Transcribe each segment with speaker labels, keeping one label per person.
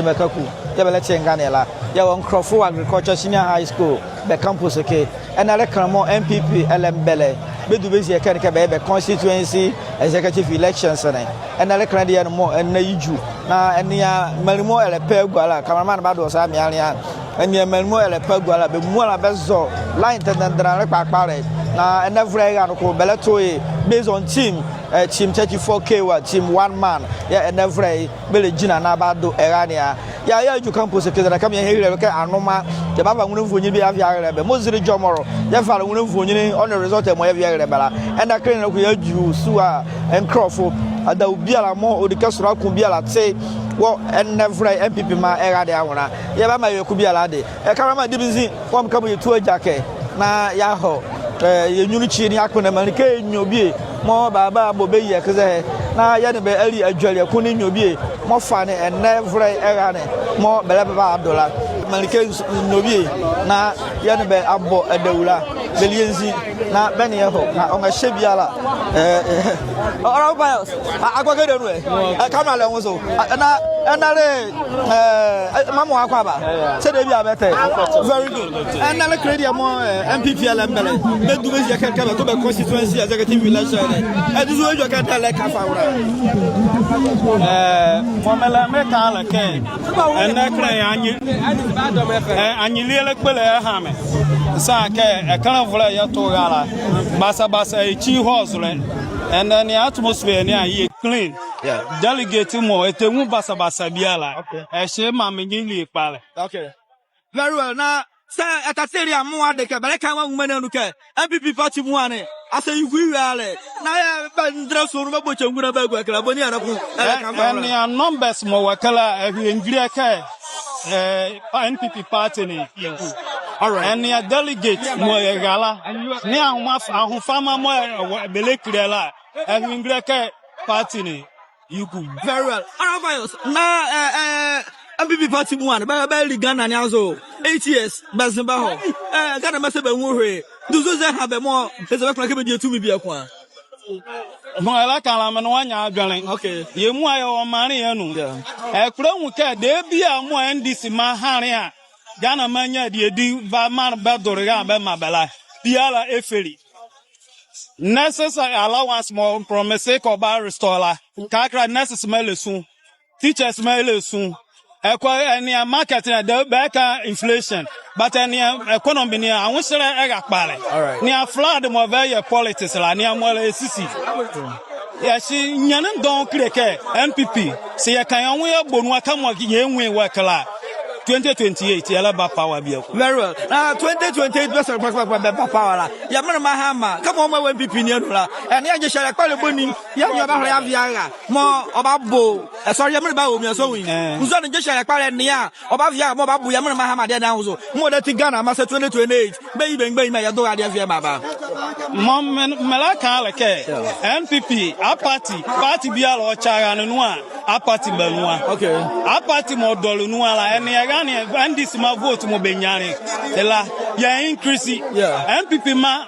Speaker 1: Mekaku, Yabela Chenganela, Yawan Crawford Agriculture Senior High School, the campus, okay, and I reckon more NPP Ellembelle, Bedubezi Kanika constituency executive elections, and I reckon the more and Naiju, now and near Melmo Elepeguala, Kamaman Bado Samialia, and near Melmo Elepeguala, the Mula Bezo, line than the now and every article Belatoy based on team 34K team 1 man and every village in Nabado Erania you campus that I come here look at Anoma the Baba Munufuni be Avia mostly Jomoro Jaffa Munufuni on the result of Moavia Rebella and I claim we urge you Sua and Crawford and there will be a more or the Castle Kumbiala say well and every MPP ma Eradia Yabama Kubia Lade a Karama Dibisi one coming to a jacket na Yaho unity ni akona manike nyobi mo baba bobe ye keze na ya ne be ali adwale akoni nyobi mo fa ne enevre era ne mo beleba adola manike nyobi na ya ne be abo adawula belienzi na bene ye ho na o ma hyebiala ora Pious akwagede no camera le won na le mamo akwaba se de bi abete very good and na le credit mo MPP Ellembelle Bedubezi Kanika to be constituency executive election eduzo ejo kan tele kafawra
Speaker 2: momela meka la ke ena kran anyi lele pele ha me sa ke e kan vula ya to gala basa e chi hosle and then the atmosphere ni aye clean delegate mo etemu basa biala e she ma me nyili pale
Speaker 1: okay very well now say ataseri amu ade ke bele kan wa ngumene nu ke MPP party mu ane ase yugu wiale na ya bandra so ru boche ngura ba gwa kala boni ana ku
Speaker 2: and your numbers mo wakala ngire ke NPP party ni all right and your delegate mo egala ni ahun fama mo bele kirela ngire ke party ni yugu
Speaker 1: very well Pious na MPP party mu ane ba Ghana ni azo 8 years bazimba ho Ghana mase be nwuhwe duzo ze ha be mo eze be ke be die tumi bi akwa
Speaker 2: mo ala kala me no anya adwelen
Speaker 1: okay
Speaker 2: ye mu ayo o mare ye nu kura hu ke de bia mo NDC ma hare a Ghana manya de di va man be doriga be mabela biala eferi necessary allowance mo promise ko ba restore la kakra necessary lesun teachers ma lesun any market na the back inflation but any economy ni awon sere ega pare ni a flood mo very politics la ni amole sisi ya shi nyanen don kreke MPP se ya kan awon ya bonu aka mo ye enwe wakala 2028 yala ba power bi akwa
Speaker 1: very well 2028 best ba power la ya mena mahama come on my MPP ni anula ene age share kwale boni ya nya ba hore ya via mo obabo sorry ya mena ba o mi so wi uzo ne share kwale ne ya oba via mo ba bu ya mena mahama de na uzo mo da ti Ghana ma se 2028 be ma ya do ade via baba
Speaker 2: mo melaka leke MPP a party bi ala o chaga no a party banua
Speaker 1: okay
Speaker 2: a party mo dolu no ala ene and this my vote mo benyane ela ya increase MPP ma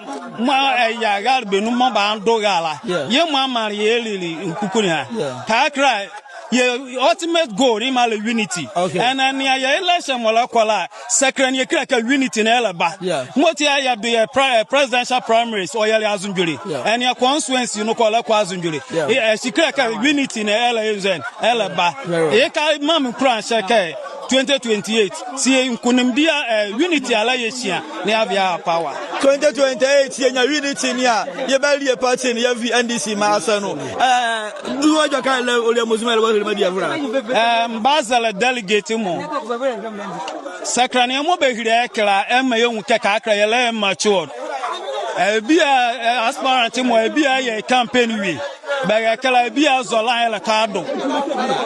Speaker 2: ya gal benu mo ba ndo gala ye mo amari elili nkukuni ha kakra ye ultimate goal in my unity and then ya election molecular second ye kraka unity na eleba moti ya do presidential primaries or ya azunjuri and your constituency no call kwa azunjuri she kraka unity na eleba e ka mam kran sheke 2028 see nkunimdia unity ala yeshia na avia power
Speaker 1: 2028 yenya unity ni a ye ba lie party ni ya NDC ma asano duwo joka le ole mozumele wa le dia vra
Speaker 2: mbazala delegate mo sakrani mo be hire ekra ema ye nwuke ka akra ye le matured bia aspirant mo bia ye campaign wi bega kala bia zola ele kado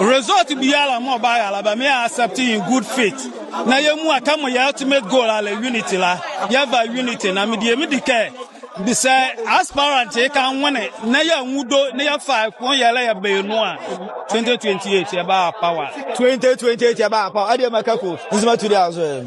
Speaker 2: result bia la mo ba ala ba me accepting in good faith na ye mu aka mo ya ultimate goal ala unity la ya va unity na me di ke bi say aspirant e kan wone na ya nwudo na ya fa ko ya la ya be no a 2028 ya ba power
Speaker 1: 2028 ya ba power ade makako nzima tudi azo